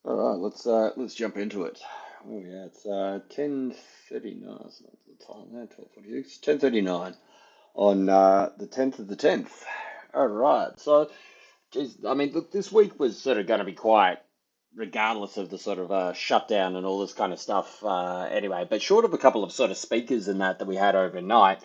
All right, let's jump into it. Oh yeah, it's 10:39. It's not the time now. 12:46. 10:39 on the 10th of the 10th. All right. So, geez, I mean, look, this week was sort of going to be quiet, regardless of the sort of shutdown and all this kind of stuff. Anyway, but short of a couple of sort of speakers and that we had overnight,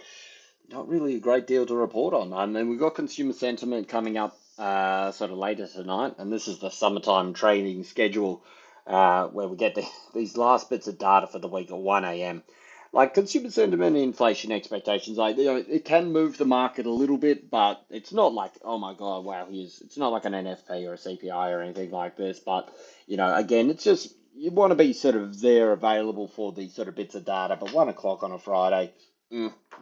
not really a great deal to report on. I mean, we've got consumer sentiment coming up sort of later tonight, and this is the summertime trading schedule where we get these last bits of data for the week at 1 a.m. Like consumer sentiment and inflation expectations, like it can move the market a little bit, but it's not like, oh my God, wow, it's not like an NFP or a CPI or anything like this. But again, it's just you want to be sort of there available for these sort of bits of data. But 1 o'clock on a Friday,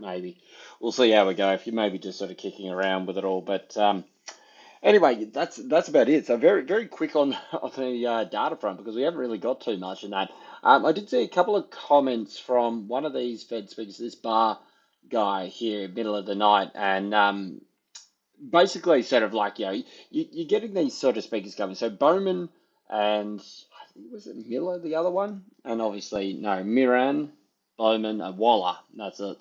maybe we'll see how we go. If you maybe just sort of kicking around with it all, but anyway, that's about it. So very very quick on on the data front because we haven't really got too much in that. I did see a couple of comments from one of these Fed speakers, this bar guy here, middle of the night, and basically sort of like you're getting these sort of speakers coming. So Bowman and I think was it Miller the other one, and obviously no Miran, Bowman, and Waller. That's it.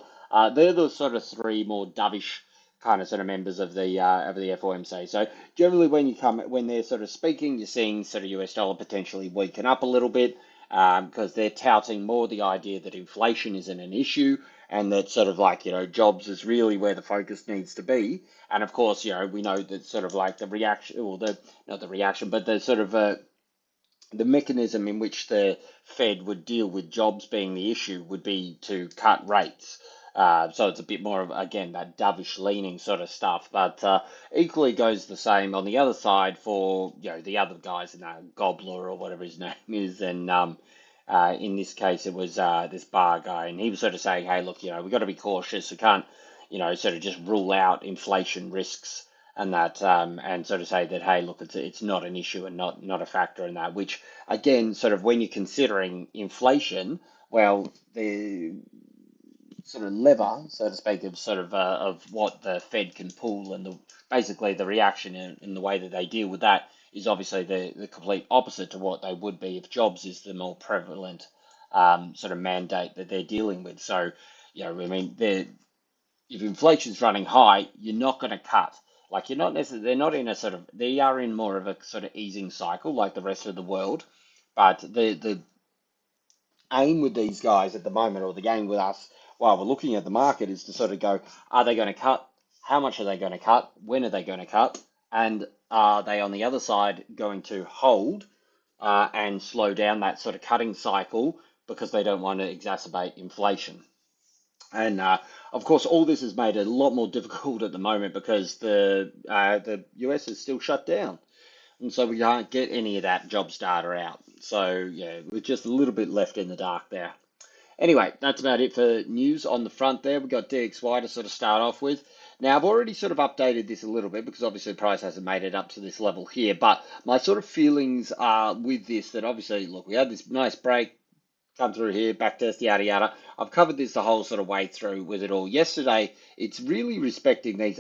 They're the sort of three more dovish kind of sort of members of the FOMC. So generally, when they're sort of speaking, you're seeing sort of US dollar potentially weaken up a little bit because they're touting more the idea that inflation isn't an issue and that sort of like jobs is really where the focus needs to be. And of course, we know that sort of like the reaction, or the not the reaction, but the sort of the mechanism in which the Fed would deal with jobs being the issue would be to cut rates. So it's a bit more of, again, that dovish leaning sort of stuff. But equally goes the same on the other side for, the other guys in that Gobbler or whatever his name is. And in this case, it was this bar guy. And he was sort of saying, hey, look, we've got to be cautious. We can't, sort of just rule out inflation risks and that and sort of say that hey look it's not an issue and not a factor in that, which again sort of when you're considering inflation, well the sort of lever so to speak of what the Fed can pull and the basically the reaction in the way that they deal with that is obviously the complete opposite to what they would be if jobs is the more prevalent sort of mandate that they're dealing with. So I mean if inflation's running high, you're not going to cut. Like you're not necessarily, they're not in a sort of, they are in more of a sort of easing cycle like the rest of the world. But the aim with these guys at the moment, or the aim with us while we're looking at the market, is to sort of go, are they going to cut? How much are they going to cut? When are they going to cut? And are they on the other side going to hold and slow down that sort of cutting cycle because they don't want to exacerbate inflation? And of course, all this is made it a lot more difficult at the moment because the US is still shut down, and so we can't get any of that jobs data out. So yeah, we're just a little bit left in the dark there. Anyway, that's about it for news on the front there. We've got DXY to sort of start off with. Now, I've already sort of updated this a little bit because obviously the price hasn't made it up to this level here. But my sort of feelings are with this that obviously, look, we had this nice break, come through here, back test, yada yada. I've covered this the whole sort of way through with it all. Yesterday, it's really respecting these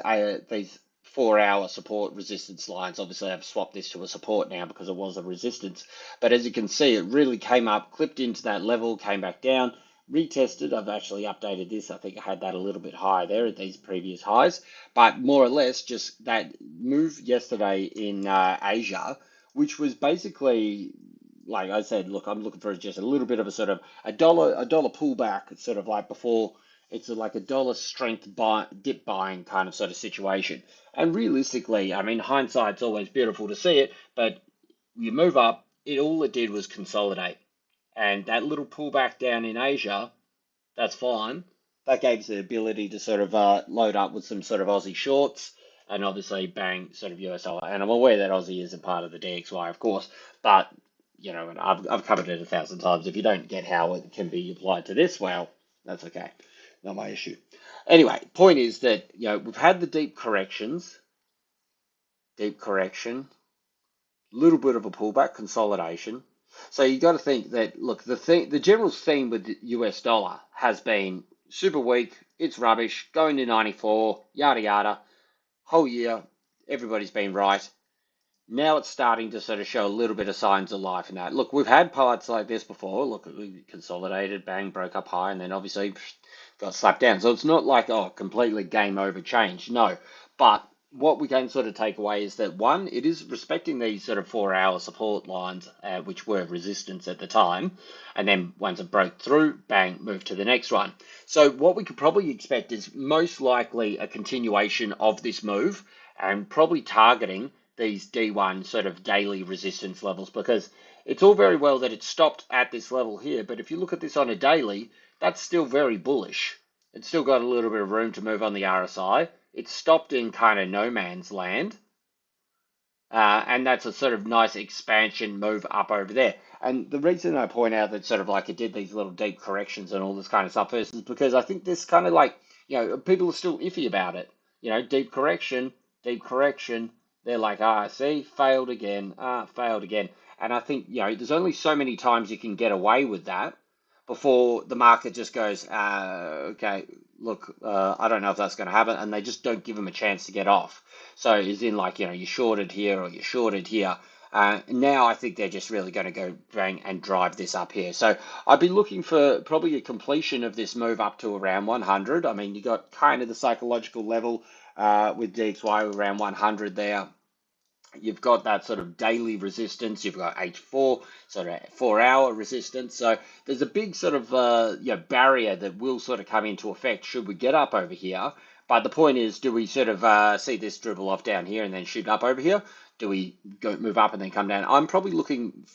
4 hour support resistance lines. Obviously, I've swapped this to a support now because it was a resistance. But as you can see, it really came up, clipped into that level, came back down, retested. I've actually updated this. I think I had that a little bit higher there at these previous highs. But more or less, just that move yesterday in Asia, which was basically like I said, look, I'm looking for just a little bit of a sort of a dollar pullback. It's sort of like before, it's like a dollar strength buy, dip buying kind of sort of situation. And realistically, I mean, hindsight's always beautiful to see it, but you move up, all it did was consolidate. And that little pullback down in Asia, that's fine. That gave us the ability to sort of load up with some sort of Aussie shorts and obviously bang sort of US dollar. And I'm aware that Aussie isn't part of the DXY, of course, but and I've covered it 1,000 times. If you don't get how it can be applied to this, well, that's okay. Not my issue. Anyway, point is that we've had the deep correction, little bit of a pullback, consolidation. So you got to think that look, the general theme with the US dollar has been super weak. It's rubbish. Going to 94, yada yada. Whole year, everybody's been right. Now it's starting to sort of show a little bit of signs of life in that. Look, we've had parts like this before. Look, we consolidated, bang, broke up high, and then obviously got slapped down. So it's not like, oh, completely game over change. No. But what we can sort of take away is that one, it is respecting these sort of 4 hour support lines, which were resistance at the time. And then once it broke through, bang, move to the next one. So what we could probably expect is most likely a continuation of this move and probably targeting these D1 sort of daily resistance levels, because it's all very well that it stopped at this level here, but if you look at this on a daily, that's still very bullish. It's still got a little bit of room to move on the RSI. It's stopped in kind of no man's land. And that's a sort of nice expansion move up over there. And the reason I point out that sort of like it did these little deep corrections and all this kind of stuff is because I think this kind of like, people are still iffy about it. Deep correction, deep correction. They're like, see, failed again, failed again. And I think, there's only so many times you can get away with that before the market just goes, okay, look, I don't know if that's going to happen. And they just don't give them a chance to get off. So is in like, you shorted here or you shorted here. Now I think they're just really going to go bang and drive this up here. So I'd be looking for probably a completion of this move up to around 100. I mean, you got kind of the psychological level with DXY around 100 there. You've got that sort of daily resistance. You've got H4, sort of 4 hour resistance. So there's a big sort of barrier that will sort of come into effect should we get up over here. But the point is, do we sort of see this dribble off down here and then shoot up over here? Do we go move up and then come down? I'm probably looking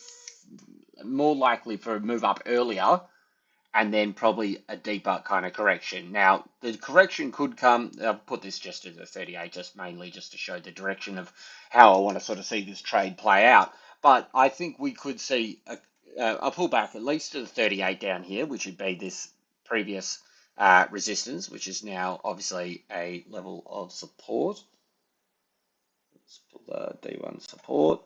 more likely for a move up earlier and then probably a deeper kind of correction. Now, the correction could come, I've put this just as a 38, just mainly just to show the direction of how I want to sort of see this trade play out. But I think we could see a pullback at least to the 38 down here, which would be this previous resistance, which is now obviously a level of support. Let's put the D1 support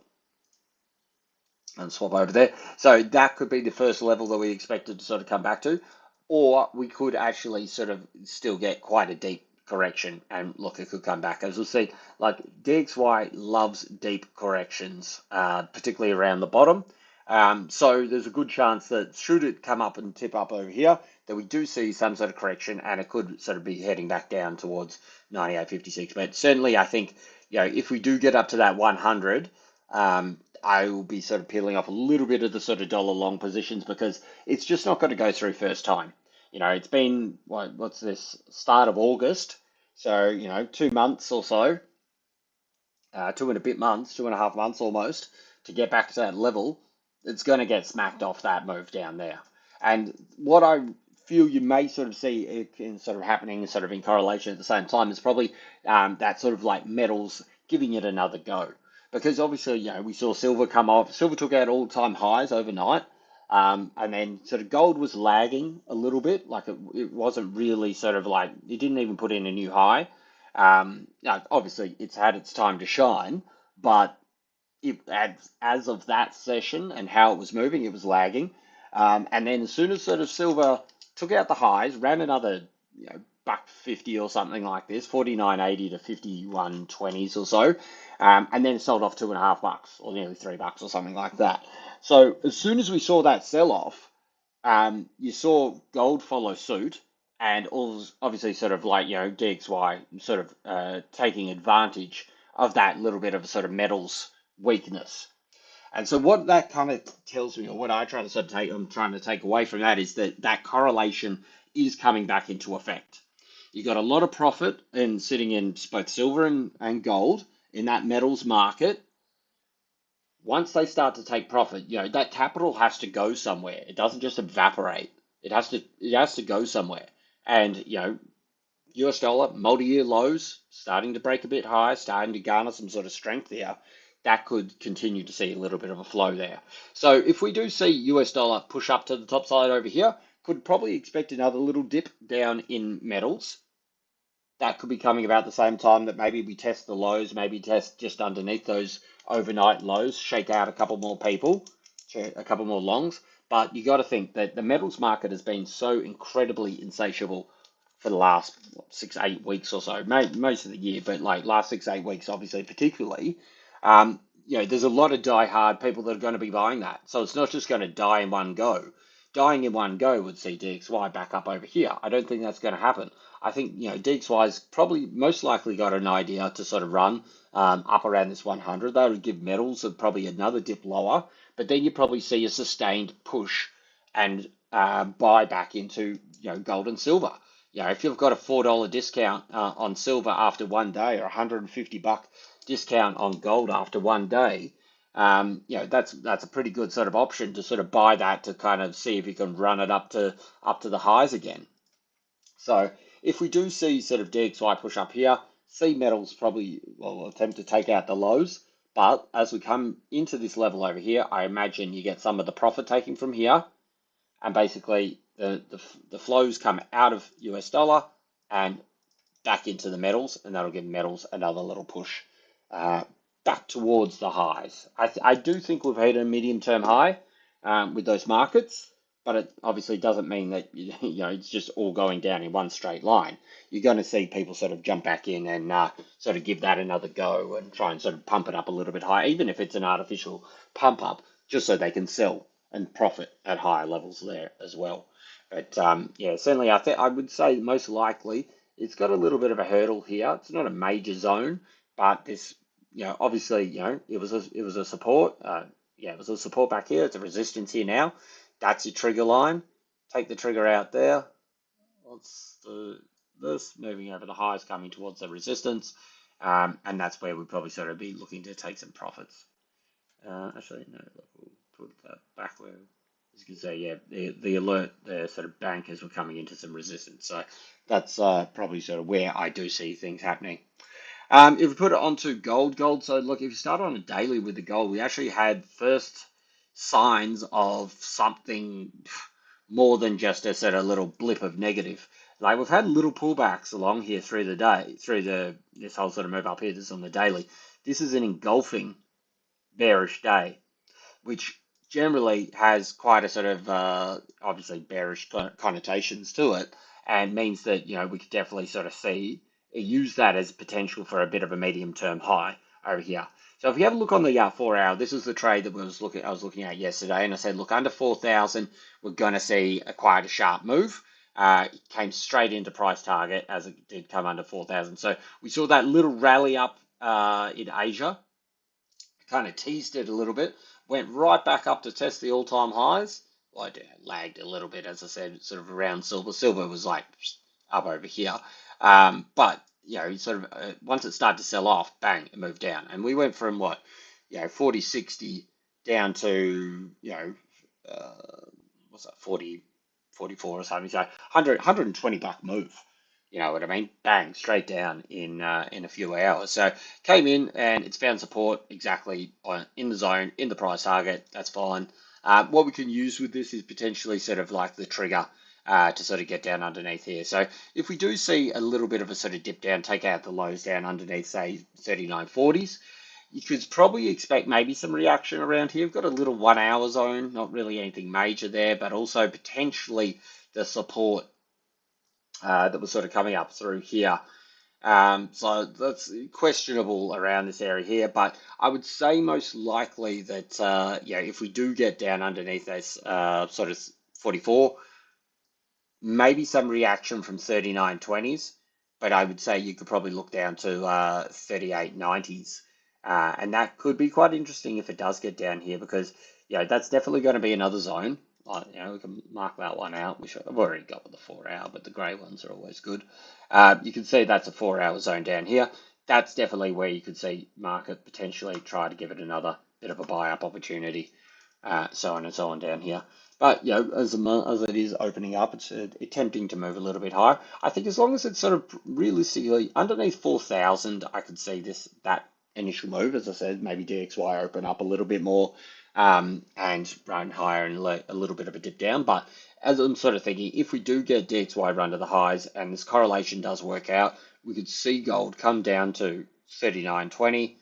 and swap over there. So that could be the first level that we expected to sort of come back to, or we could actually sort of still get quite a deep correction and look, it could come back. As we'll see, like DXY loves deep corrections, particularly around the bottom. So there's a good chance that should it come up and tip up over here, that we do see some sort of correction and it could sort of be heading back down towards 98.56. But certainly I think, if we do get up to that 100, I will be sort of peeling off a little bit of the sort of dollar long positions because it's just not going to go through first time. It's been, what's this, start of August. So, 2 months or so, 2.5 months, 2.5 months almost to get back to that level. It's going to get smacked off that move down there. And what I feel you may sort of see it in sort of happening sort of in correlation at the same time is probably that sort of like metals giving it another go. Because obviously, we saw silver come off. Silver took out all-time highs overnight. And then sort of gold was lagging a little bit. Like it wasn't really sort of like, it didn't even put in a new high. Obviously, it's had its time to shine, but as of that session and how it was moving, it was lagging. And then as soon as sort of silver took out the highs, ran another, $1.50 or something like this, 49.80 to 51.20s or so, and then sold off $2.50 or nearly $3 or something like that. So as soon as we saw that sell off, you saw gold follow suit, and all obviously sort of like DXY sort of taking advantage of that little bit of a sort of metals weakness. And so what that kind of tells me, or what I'm trying to take away from that is that correlation is coming back into effect. You got a lot of profit in sitting in both silver and gold in that metals market. Once they start to take profit, that capital has to go somewhere. It doesn't just evaporate. It has to go somewhere. And US dollar multi-year lows starting to break a bit higher, starting to garner some sort of strength here. That could continue to see a little bit of a flow there. So if we do see US dollar push up to the top side over here, could probably expect another little dip down in metals. That could be coming about the same time that maybe we test the lows, maybe test just underneath those overnight lows, shake out a couple more people, a couple more longs. But you got to think that the metals market has been so incredibly insatiable for the last 6-8 weeks or so, most of the year, but like last 6-8 weeks, obviously, particularly. there's a lot of die-hard people that are going to be buying that. So it's not just going to die in one go. Dying in one go would see DXY back up over here. I don't think that's going to happen. I think, DXY's probably most likely got an idea to sort of run up around this 100. That would give metals probably another dip lower, but then you probably see a sustained push and buy back into, gold and silver. If you've got a $4 discount on silver after one day, or $150 discount on gold after one day, that's a pretty good sort of option to sort of buy that to kind of see if you can run it up to the highs again. So if we do see sort of DXY push up here, see metals probably will attempt to take out the lows. But as we come into this level over here, I imagine you get some of the profit taking from here, and basically the flows come out of US dollar and back into the metals, and that'll give metals another little push uh, back towards the highs. I do think we've hit a medium-term high with those markets, but it obviously doesn't mean that it's just all going down in one straight line. You're going to see people sort of jump back in and sort of give that another go and try and sort of pump it up a little bit higher, even if it's an artificial pump up, just so they can sell and profit at higher levels there as well. But yeah, certainly I would say most likely it's got a little bit of a hurdle here. It's not a major zone, but this, obviously, it was a support. Yeah, it was a support back here. It's a resistance here now. That's your trigger line. Take the trigger out there. Let's do this, moving over the highs, coming towards the resistance. And that's where we'd probably sort of be looking to take some profits. Actually, no, we'll put that back where, as you can see, yeah, the alert, the sort of bankers were coming into some resistance. So that's probably sort of where I do see things happening. If we put it onto gold, so look, if you start on a daily with the gold, we actually had first signs of something more than just a sort of little blip of negative. Like we've had little pullbacks along here through the day, through this whole sort of move up here. This is on the daily. This is an engulfing bearish day, which generally has quite a sort of obviously bearish connotations to it, and means that we could definitely sort of use that as potential for a bit of a medium term high over here. So if you have a look on the 4 hour, this is the trade that I was looking at yesterday, and I said, look, under 4,000, we're going to see quite a sharp move. It came straight into price target as it did come under 4,000. So we saw that little rally up in Asia, kind of teased it a little bit, went right back up to test the all-time highs. Well, it lagged a little bit, as I said, sort of around silver. Silver was like up over here. But, sort of once it started to sell off, bang, it moved down. And we went from 40, 60 down to, what's that, 40, 44 or something. So 120 buck move. You know what I mean? Bang, straight down in a few hours. So came in and it's found support exactly in the zone, in the price target. That's fine. What we can use with this is potentially sort of like the trigger to sort of get down underneath here. So if we do see a little bit of a sort of dip down, take out the lows down underneath, say 39.40s, you could probably expect maybe some reaction around here. We've got a little 1 hour zone, not really anything major there, but also potentially the support that was sort of coming up through here. So that's questionable around this area here, but I would say most likely that, if we do get down underneath this sort of 44, maybe some reaction from 39.20s, but I would say you could probably look down to 38.90s. And that could be quite interesting if it does get down here, because that's definitely going to be another zone. We can mark that one out, which I've already got with the 4 hour, but the grey ones are always good. You can see that's a 4 hour zone down here. That's definitely where you could see market potentially try to give it another bit of a buy up opportunity, so on and so on down here. But as it is opening up, it's attempting to move a little bit higher. I think as long as it's sort of realistically underneath 4,000, I could see that initial move. As I said, maybe DXY open up a little bit more and run higher and a little bit of a dip down. But as I'm sort of thinking, if we do get DXY run to the highs and this correlation does work out, we could see gold come down to 39.20,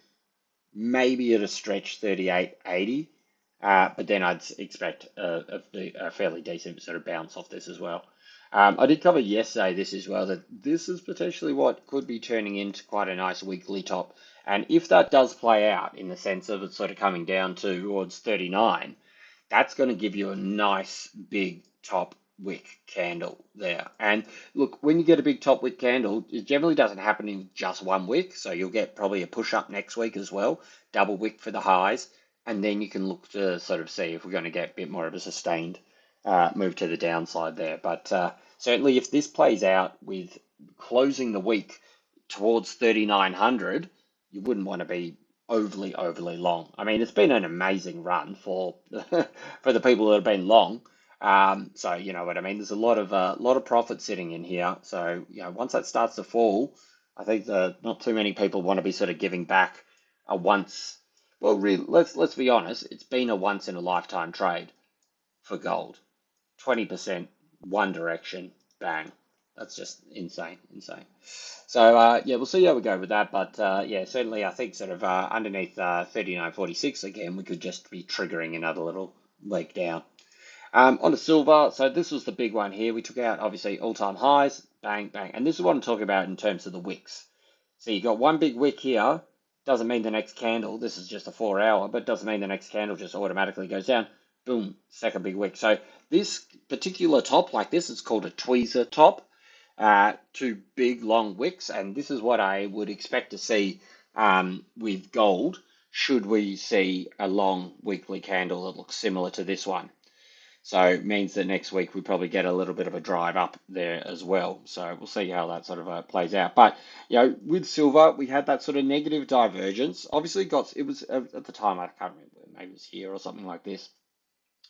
maybe at a stretch 38.80. But then I'd expect a fairly decent sort of bounce off this as well. I did cover yesterday this as well, that this is potentially what could be turning into quite a nice weekly top. And if that does play out in the sense of it sort of coming down towards 39, that's going to give you a nice big top wick candle there. And look, when you get a big top wick candle, it generally doesn't happen in just one wick. So you'll get probably a push up next week as well, double wick for the highs. And then you can look to sort of see if we're going to get a bit more of a sustained move to the downside there. But certainly if this plays out with closing the week towards 3,900, you wouldn't want to be overly long. I mean, it's been an amazing run for for the people that have been long. So you know what I mean. There's a lot of profit sitting in here. So you know, once that starts to fall, I think not too many people want to be sort of giving back a once. Well, really, let's be honest. It's been a once in a lifetime trade for gold. 20% one direction, bang. That's just insane, insane. So yeah, we'll see how we go with that. But yeah, certainly I think sort of underneath 39.46 again, we could just be triggering another little leg down. On the silver, so this was the big one here. We took out obviously all-time highs, bang, bang. And this is what I'm talking about in terms of the wicks. So you got one big wick here, doesn't mean the next candle, this is just a 4 hour, but doesn't mean the next candle just automatically goes down. Boom, second big wick. So this particular top, like this, is called a tweezer top. Two big long wicks, and this is what I would expect to see with gold, should we see a long weekly candle that looks similar to this one. So it means that next week we probably get a little bit of a drive up there as well. So we'll see how that sort of plays out. But you know, with silver, we had that sort of negative divergence. Obviously, it was at the time, I can't remember, maybe it was here or something like this,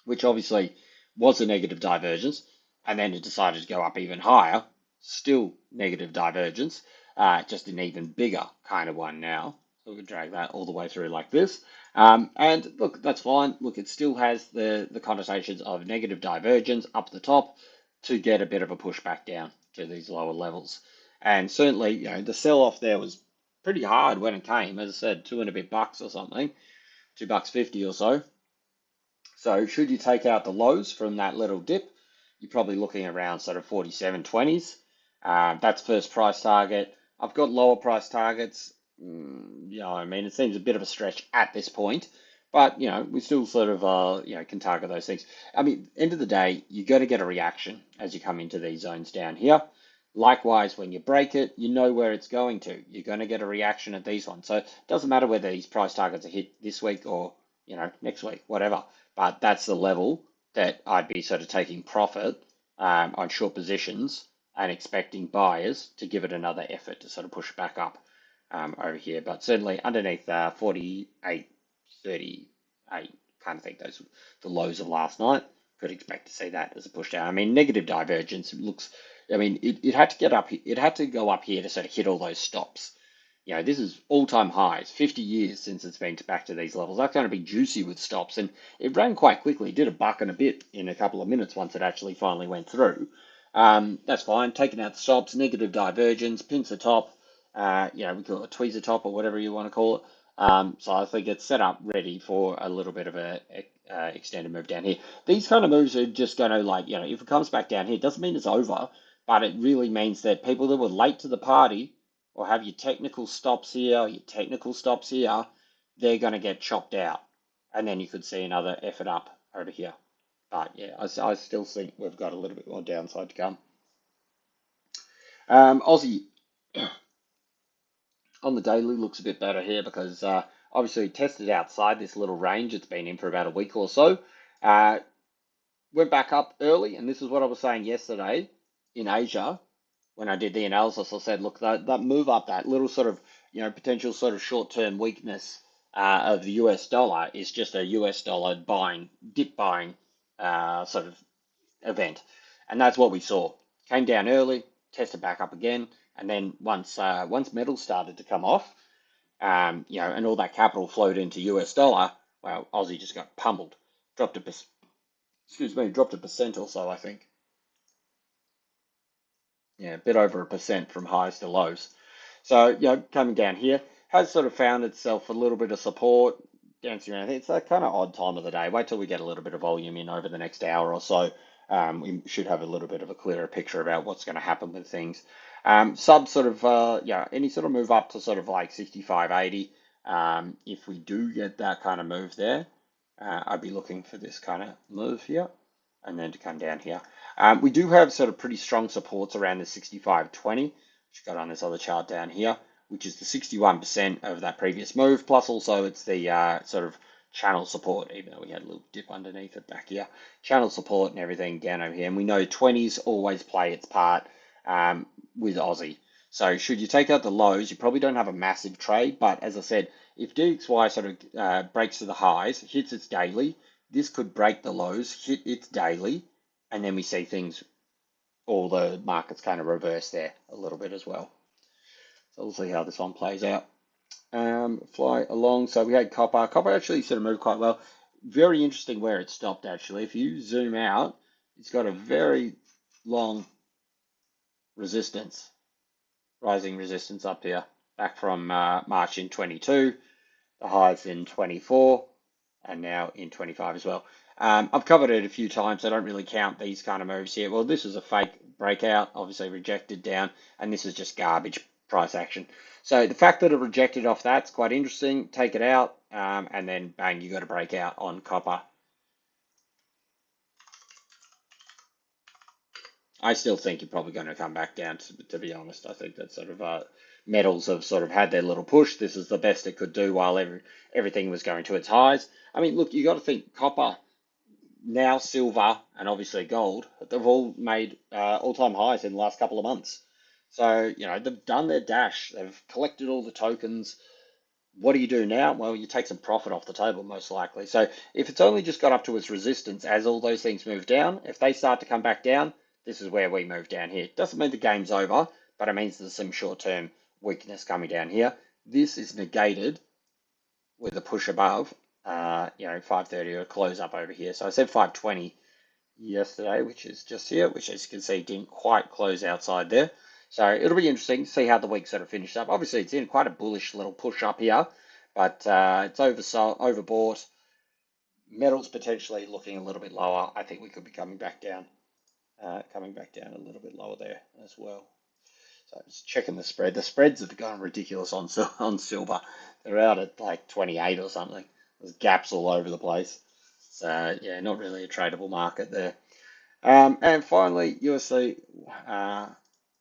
which obviously was a negative divergence, and then it decided to go up even higher. Still negative divergence, just an even bigger kind of one now. So we can drag that all the way through like this. And look, that's fine. Look, it still has the connotations of negative divergence up the top to get a bit of a push back down to these lower levels. And certainly, you know, the sell-off there was pretty hard when it came. As I said, two and a bit bucks or something, $2.50 or so. So should you take out the lows from that little dip, you're probably looking around sort of 47.20s. That's first price target. I've got lower price targets. You know, I mean, it seems a bit of a stretch at this point, but you know, we still sort of you know, can target those things. I mean, end of the day, you got to get a reaction as you come into these zones down here. Likewise, when you break it, you know where it's going to. You're going to get a reaction at these ones. So it doesn't matter whether these price targets are hit this week or you know, next week, whatever. But that's the level that I'd be sort of taking profit on short positions and expecting buyers to give it another effort to sort of push back up over here. But certainly underneath 48.38, kind of think those the lows of last night. Could expect to see that as a push down. I mean, negative divergence looks. I mean, it had to get up. It had to go up here to sort of hit all those stops. You know, this is all-time highs, 50 years since it's been back to these levels. That's going to be juicy with stops, and it ran quite quickly. It did a buck and a bit in a couple of minutes once it actually finally went through. That's fine. Taking out the stops, negative divergence, pincer top. You know, we call it a tweezer top or whatever you want to call it. So I think it's set up ready for a little bit of a extended move down here. These kind of moves are just going to, like, you know, if it comes back down here, it doesn't mean it's over, but it really means that people that were late to the party or have your technical stops here, or your technical stops here, they're going to get chopped out. And then you could see another effort up over here. But yeah, I still think we've got a little bit more downside to come. Aussie on the daily looks a bit better here because obviously tested outside this little range. It's been in for about a week or so. Went back up early, and this is what I was saying yesterday in Asia when I did the analysis. I said, look, that move up, that little sort of, you know, potential sort of short-term weakness of the US dollar is just a US dollar dip buying sort of event. And that's what we saw. Came down early, tested back up again, and then once metals started to come off, you know, and all that capital flowed into US dollar, well, Aussie just got pummeled, dropped a percent or so, I think. Yeah, a bit over 1% from highs to lows. So, you know, coming down here has sort of found itself a little bit of support, dancing around. It's a kind of odd time of the day. Wait till we get a little bit of volume in over the next hour or so. we should have a little bit of a clearer picture about what's going to happen with things. Sub sort of, yeah, any sort of move up to sort of like 65.80. If we do get that kind of move there, I'd be looking for this kind of move here and then to come down here. We do have sort of pretty strong supports around the 65.20, which got on this other chart down here, which is the 61% of that previous move, plus also it's the sort of channel support, even though we had a little dip underneath it back here. Channel support and everything down over here. And we know 20s always play its part with Aussie. So should you take out the lows, you probably don't have a massive trade. But as I said, if DXY sort of breaks to the highs, hits its daily, this could break the lows, hit its daily, and then we see things, all the markets kind of reverse there a little bit as well. So we'll see how this one plays out. Fly along. So we had copper. Copper actually sort of moved quite well. Very interesting where it stopped actually. If you zoom out, it's got a very long resistance, rising resistance up here, back from March in 22, the highs in 24, and now in 25 as well. I've covered it a few times. I don't really count these kind of moves here. Well, this is a fake breakout, obviously rejected down, and this is just garbage price action. So the fact that it rejected off that's quite interesting. Take it out, and then bang, you got a breakout on copper. I still think you're probably going to come back down, to be honest. I think that sort of metals have sort of had their little push. This is the best it could do while everything was going to its highs. I mean, look, you got to think copper, now silver, and obviously gold, they've all made all-time highs in the last couple of months. So, you know, they've done their dash. They've collected all the tokens. What do you do now? Well, you take some profit off the table, most likely. So if it's only just got up to its resistance as all those things move down, if they start to come back down, this is where we move down here. Doesn't mean the game's over, but it means there's some short-term weakness coming down here. This is negated with a push above, you know, 530 or close up over here. So I said 520 yesterday, which is just here, which as you can see didn't quite close outside there. So it'll be interesting to see how the week sort of finished up. Obviously, it's in quite a bullish little push up here, but it's oversold, overbought. Metals potentially looking a little bit lower. I think we could be coming back down a little bit lower there as well. So just checking the spread. The spreads have gone ridiculous on silver. They're out at like 28 or something. There's gaps all over the place. So yeah, not really a tradable market there. And finally, USD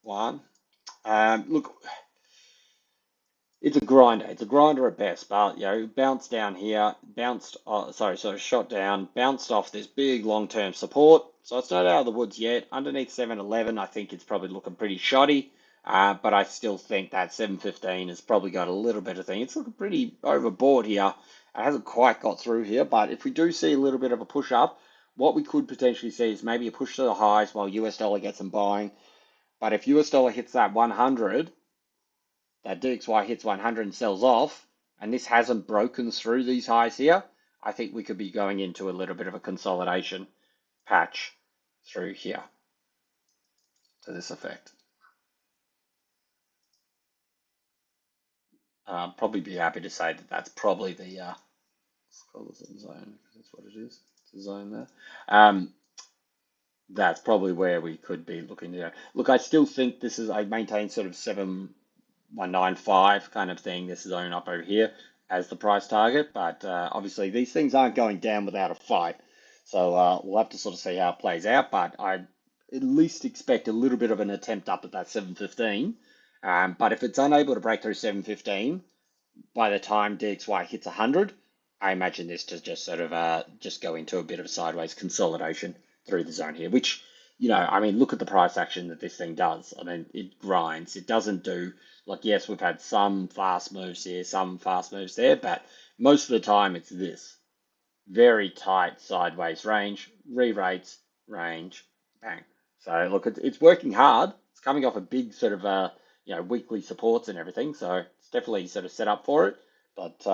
one. Look, it's a grinder. It's a grinder at best, but you know, bounced down here, shot down, bounced off this big long-term support. So it's not out of the woods yet. Underneath 711, I think it's probably looking pretty shoddy. But I still think that 715 has probably got a little bit of thing. It's looking pretty overbought here. It hasn't quite got through here, but if we do see a little bit of a push up, what we could potentially see is maybe a push to the highs while US dollar gets some buying. But if US dollar hits that 100, that DXY hits 100 and sells off, and this hasn't broken through these highs here, I think we could be going into a little bit of a consolidation patch through here to this effect. Probably be happy to say that that's probably the let's call this a zone because that's what it is. It's a zone there. That's probably where we could be looking to go. Look, I still think this is, I maintain sort of 7195 kind of thing. This is zone up over here as the price target, but obviously these things aren't going down without a fight. So we'll have to sort of see how it plays out, but I at least expect a little bit of an attempt up at that 715. But if it's unable to break through 715, by the time DXY hits 100, I imagine this to just sort of just go into a bit of a sideways consolidation through the zone here, which, you know, I mean, look at the price action that this thing does. I mean, it grinds. It doesn't do, like, yes, we've had some fast moves here, some fast moves there, but most of the time it's this. Very tight sideways range, re-rates, range, bang. So, look, it's working hard. It's coming off a big sort of, you know, weekly supports and everything, so it's definitely sort of set up for it. But,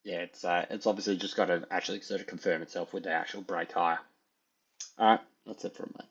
yeah, it's obviously just got to actually sort of confirm itself with the actual break higher. All right, that's it from me.